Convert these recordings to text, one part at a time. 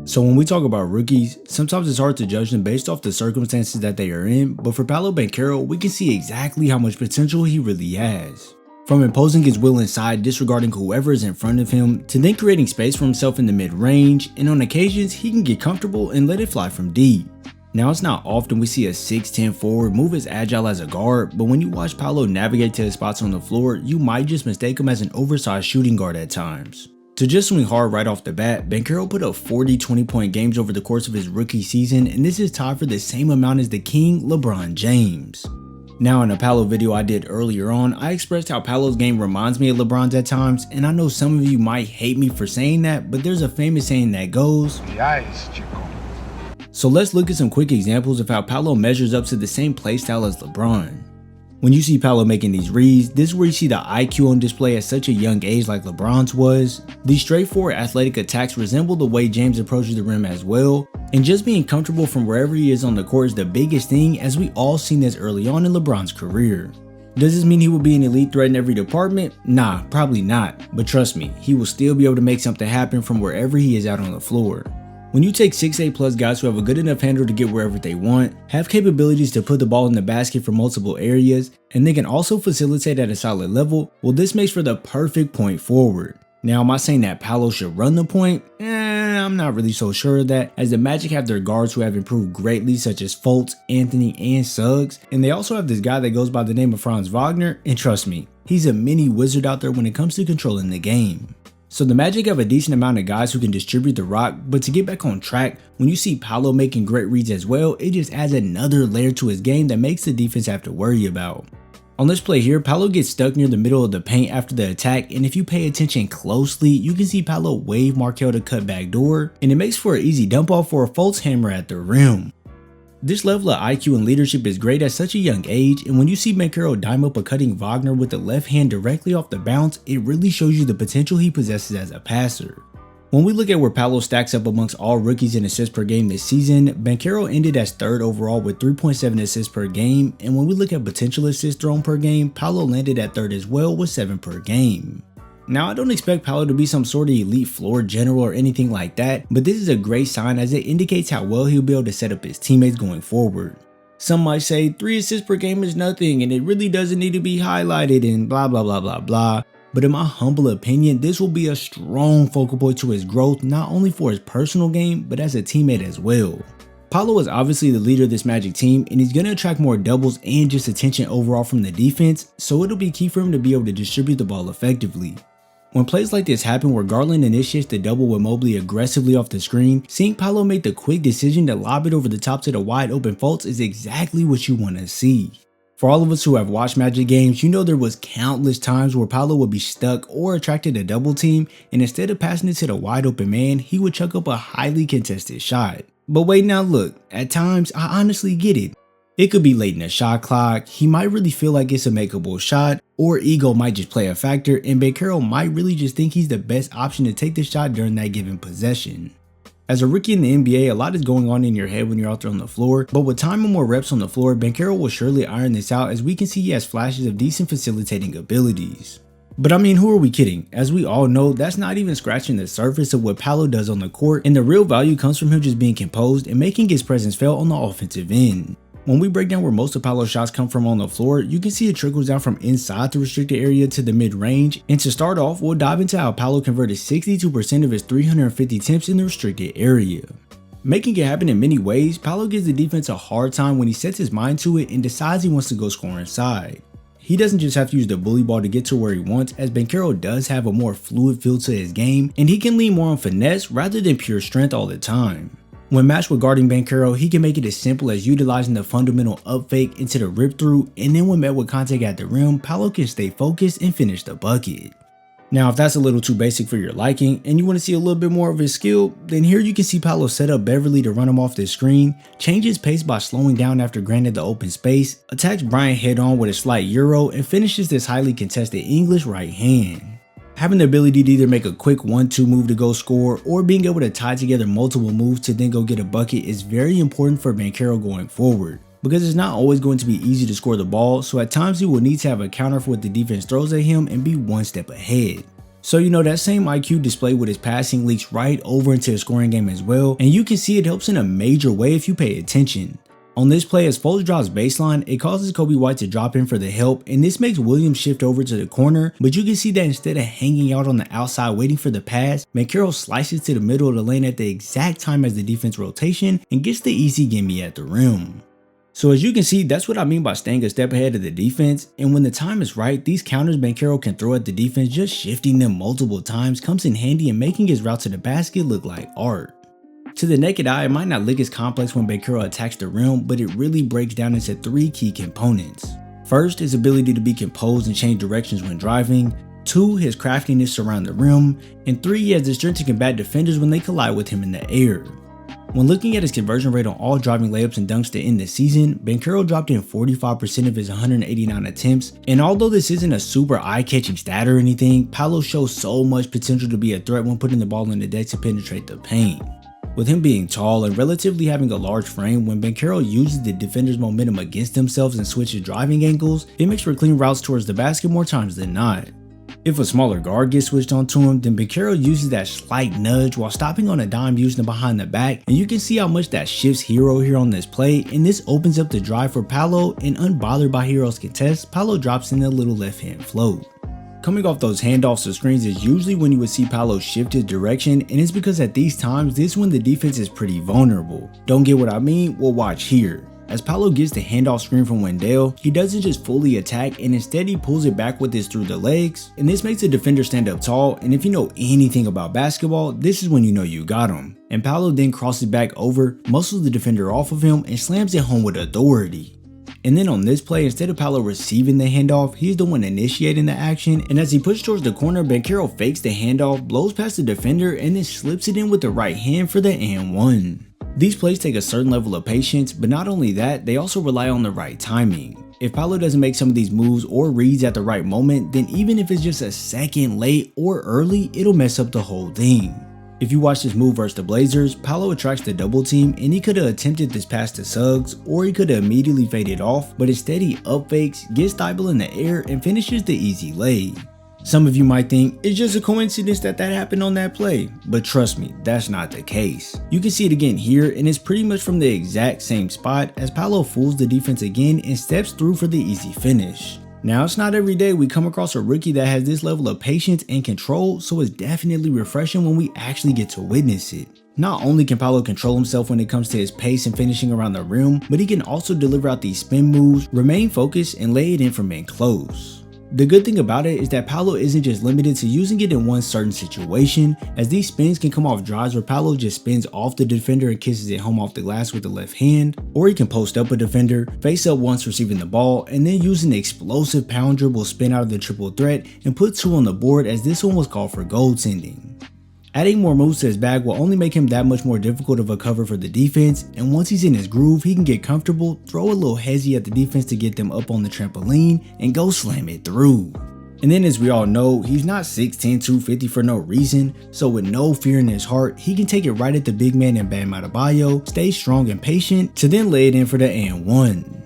So when we talk about rookies, sometimes it's hard to judge them based off the circumstances that they are in, but for Paolo Banchero, we can see exactly how much potential he really has. From imposing his will inside, disregarding whoever is in front of him, to then creating space for himself in the mid-range, and on occasions, he can get comfortable and let it fly from deep. Now, it's not often we see a 6'10 forward move as agile as a guard, but when you watch Paolo navigate to his spots on the floor, you might just mistake him as an oversized shooting guard at times. To just swing hard right off the bat, Banchero put up 40 20-point games over the course of his rookie season, and this is tied for the same amount as the King, LeBron James. Now, in a Paolo video I did earlier on, I expressed how Paolo's game reminds me of LeBron's at times, and I know some of you might hate me for saying that, but there's a famous saying that goes, So let's look at some quick examples of how Paolo measures up to the same playstyle as LeBron. When you see Paolo making these reads, this is where you see the IQ on display at such a young age like LeBron's was. These straightforward athletic attacks resemble the way James approaches the rim as well, and just being comfortable from wherever he is on the court is the biggest thing, as we all seen this early on in LeBron's career. Does this mean he will be an elite threat in every department? Nah, probably not, but trust me, he will still be able to make something happen from wherever he is out on the floor. When you take 6'8 plus guys who have a good enough handle to get wherever they want, have capabilities to put the ball in the basket from multiple areas, and they can also facilitate at a solid level, well, this makes for the perfect point forward. Now, am I saying that Paolo should run the point? I'm not really so sure of that, as the Magic have their guards who have improved greatly, such as Fultz, Anthony, and Suggs, and they also have this guy that goes by the name of Franz Wagner, and trust me, he's a mini wizard out there when it comes to controlling the game. So the Magic have a decent amount of guys who can distribute the rock, but to get back on track, when you see Paolo making great reads as well, it just adds another layer to his game that makes the defense have to worry about. On this play here, Paolo gets stuck near the middle of the paint after the attack, and if you pay attention closely, you can see Paolo wave Markelle to cut back door, and it makes for an easy dump off for a Fultz hammer at the rim. This level of IQ and leadership is great at such a young age, and when you see Banchero dime up a cutting Wagner with the left hand directly off the bounce, it really shows you the potential he possesses as a passer. When we look at where Paolo stacks up amongst all rookies in assists per game this season, Banchero ended as third overall with 3.7 assists per game, and when we look at potential assists thrown per game, Paolo landed at third as well with 7 per game. Now, I don't expect Paolo to be some sort of elite floor general or anything like that, but this is a great sign as it indicates how well he'll be able to set up his teammates going forward. Some might say 3 assists per game is nothing and it really doesn't need to be highlighted and blah blah blah blah blah, but in my humble opinion, this will be a strong focal point to his growth, not only for his personal game, but as a teammate as well. Paolo is obviously the leader of this Magic team, and he's going to attract more doubles and just attention overall from the defense, so it'll be key for him to be able to distribute the ball effectively. When plays like this happen where Garland initiates the double with Mobley aggressively off the screen, seeing Paolo make the quick decision to lob it over the top to the wide open Fultz is exactly what you want to see. For all of us who have watched Magic games, you know there was countless times where Paolo would be stuck or attracted to double team, and instead of passing it to the wide open man, he would chuck up a highly contested shot. But wait, now look, at times I honestly get it. It could be late in the shot clock, he might really feel like it's a makeable shot, or ego might just play a factor, and Banchero might really just think he's the best option to take the shot during that given possession. As a rookie in the NBA, a lot is going on in your head when you're out there on the floor, but with time and more reps on the floor, Banchero will surely iron this out, as we can see he has flashes of decent facilitating abilities. But I mean, who are we kidding? As we all know, that's not even scratching the surface of what Paolo does on the court, and the real value comes from him just being composed and making his presence felt on the offensive end. When we break down where most of Paolo's shots come from on the floor, you can see it trickles down from inside the restricted area to the mid-range, and to start off, we'll dive into how Paolo converted 62% of his 350 attempts in the restricted area. Making it happen in many ways, Paolo gives the defense a hard time when he sets his mind to it and decides he wants to go score inside. He doesn't just have to use the bully ball to get to where he wants, as Banchero does have a more fluid feel to his game, and he can lean more on finesse rather than pure strength all the time. When matched with guarding Banchero, he can make it as simple as utilizing the fundamental up fake into the rip through, and then when met with contact at the rim, Paolo can stay focused and finish the bucket. Now, if that's a little too basic for your liking and you want to see a little bit more of his skill, then here you can see Paolo set up Beverly to run him off the screen, change his pace by slowing down after granted the open space, attacks Bryant head on with a slight euro, and finishes this highly contested English right hand. Having the ability to either make a quick 1-2 move to go score, or being able to tie together multiple moves to then go get a bucket is very important for Banchero going forward, because it's not always going to be easy to score the ball, so at times he will need to have a counter for what the defense throws at him and be one step ahead. So that same IQ displayed with his passing leaks right over into his scoring game as well, and you can see it helps in a major way if you pay attention. On this play, as Foles drops baseline, it causes Kobe White to drop in for the help, and this makes Williams shift over to the corner, but you can see that instead of hanging out on the outside waiting for the pass, Banchero slices to the middle of the lane at the exact time as the defense rotation and gets the easy gimme at the rim. So as you can see, that's what I mean by staying a step ahead of the defense, and when the time is right, these counters Banchero can throw at the defense, just shifting them multiple times comes in handy and making his route to the basket look like art. To the naked eye, it might not look as complex when Banchero attacks the rim, but it really breaks down into 3 key components. First, his ability to be composed and change directions when driving. 2, his craftiness around the rim. And 3, he has the strength to combat defenders when they collide with him in the air. When looking at his conversion rate on all driving layups and dunks to end the season, Banchero dropped in 45% of his 189 attempts, and although this isn't a super eye-catching stat or anything, Paolo shows so much potential to be a threat when putting the ball in the deck to penetrate the paint. With him being tall and relatively having a large frame, when Banchero uses the defender's momentum against themselves and switches driving angles, it makes for clean routes towards the basket more times than not. If a smaller guard gets switched onto him, then Banchero uses that slight nudge while stopping on a dime using it behind the back, and you can see how much that shifts Hero here on this play, and this opens up the drive for Paolo, and unbothered by Hero's contest, Paolo drops in a little left hand float. Coming off those handoffs to screens is usually when you would see Paolo shift his direction, and it's because at these times, this is when the defense is pretty vulnerable. Don't get what I mean? Well, watch here. As Paolo gets the handoff screen from Wendell, he doesn't just fully attack, and instead he pulls it back with his through the legs, and this makes the defender stand up tall, and if you know anything about basketball, this is when you know you got him. And Paolo then crosses back over, muscles the defender off of him, and slams it home with authority. And then on this play, instead of Paolo receiving the handoff, he's the one initiating the action, and as he pushes towards the corner, Banchero fakes the handoff, blows past the defender, and then slips it in with the right hand for the and one. These plays take a certain level of patience, but not only that, they also rely on the right timing. If Paolo doesn't make some of these moves or reads at the right moment, then even if it's just a second late or early, it'll mess up the whole thing. If you watch this move versus the Blazers, Paolo attracts the double team, and he could have attempted this pass to Suggs, or he could have immediately faded off, but instead he up fakes, gets Thibault in the air, and finishes the easy lay. Some of you might think it's just a coincidence that happened on that play, but trust me, that's not the case. You can see it again here, and it's pretty much from the exact same spot as Paolo fools the defense again and steps through for the easy finish. Now, it's not every day we come across a rookie that has this level of patience and control, so it's definitely refreshing when we actually get to witness it. Not only can Paolo control himself when it comes to his pace and finishing around the rim, but he can also deliver out these spin moves, remain focused, and lay it in from in close. The good thing about it is that Paolo isn't just limited to using it in one certain situation, as these spins can come off drives where Paolo just spins off the defender and kisses it home off the glass with the left hand, or he can post up a defender, face up once receiving the ball, and then use an explosive pound dribble spin out of the triple threat and put 2 on the board, as this one was called for goaltending. Adding more moves to his bag will only make him that much more difficult of a cover for the defense, and once he's in his groove, he can get comfortable, throw a little hezzy at the defense to get them up on the trampoline, and go slam it through. And then, as we all know, he's not 6'10", 250 for no reason, so with no fear in his heart, he can take it right at the big man in Bam Adebayo, stay strong and patient, to then lay it in for the and one.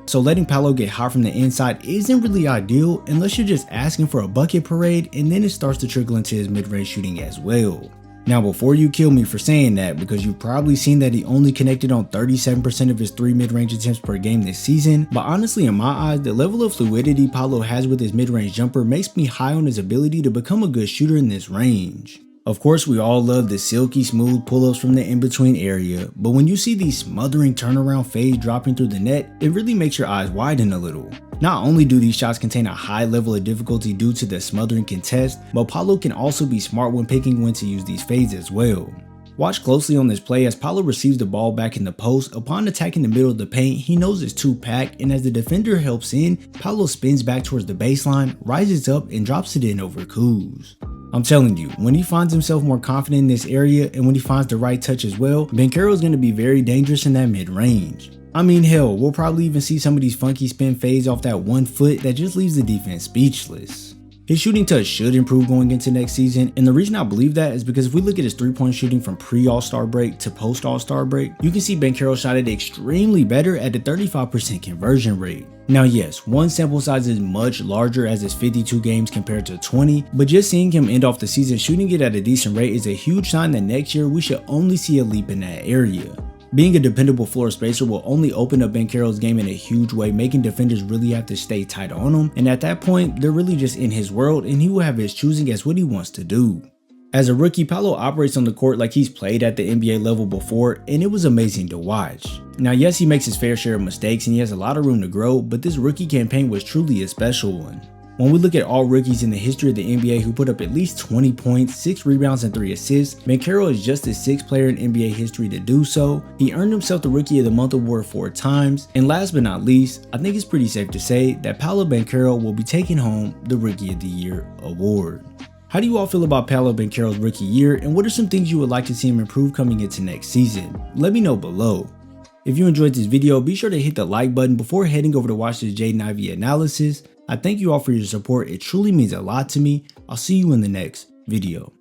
So letting Paolo get hot from the inside isn't really ideal unless you're just asking for a bucket parade, and then it starts to trickle into his mid-range shooting as well. Now, before you kill me for saying that, because you've probably seen that he only connected on 37% of his 3 mid-range attempts per game this season, but honestly in my eyes, the level of fluidity Paolo has with his mid-range jumper makes me high on his ability to become a good shooter in this range. Of course, we all love the silky smooth pull-ups from the in-between area, but when you see these smothering turnaround fades dropping through the net, it really makes your eyes widen a little. Not only do these shots contain a high level of difficulty due to the smothering contest, but Paolo can also be smart when picking when to use these fades as well. Watch closely on this play as Paolo receives the ball back in the post. Upon attacking the middle of the paint, he knows it's too packed, and as the defender helps in, Paolo spins back towards the baseline, rises up, and drops it in over Kuz. I'm telling you, when he finds himself more confident in this area and when he finds the right touch as well, Banchero is going to be very dangerous in that mid-range. I mean, hell, we'll probably even see some of these funky spin fades off that 1 foot that just leaves the defense speechless. His shooting touch should improve going into next season, and the reason I believe that is because if we look at his 3-point shooting from pre-All-Star break to post-All-Star break, you can see Banchero shot it extremely better at a 35% conversion rate. Now yes, one sample size is much larger as it's 52 games compared to 20, but just seeing him end off the season shooting it at a decent rate is a huge sign that next year we should only see a leap in that area. Being a dependable floor spacer will only open up Banchero's game in a huge way, making defenders really have to stay tight on him, and at that point, they're really just in his world and he will have his choosing as what he wants to do. As a rookie, Paolo operates on the court like he's played at the NBA level before, and it was amazing to watch. Now yes, he makes his fair share of mistakes and he has a lot of room to grow, but this rookie campaign was truly a special one. When we look at all rookies in the history of the NBA who put up at least 20 points, 6 rebounds, and 3 assists, Banchero is just the 6th player in NBA history to do so. He earned himself the Rookie of the Month award 4 times, and last but not least, I think it's pretty safe to say that Paolo Banchero will be taking home the Rookie of the Year award. How do you all feel about Paolo Banchero's rookie year, and what are some things you would like to see him improve coming into next season? Let me know below. If you enjoyed this video, be sure to hit the like button before heading over to watch this Jaden Ivey analysis. I thank you all for your support, it truly means a lot to me. I'll see you in the next video.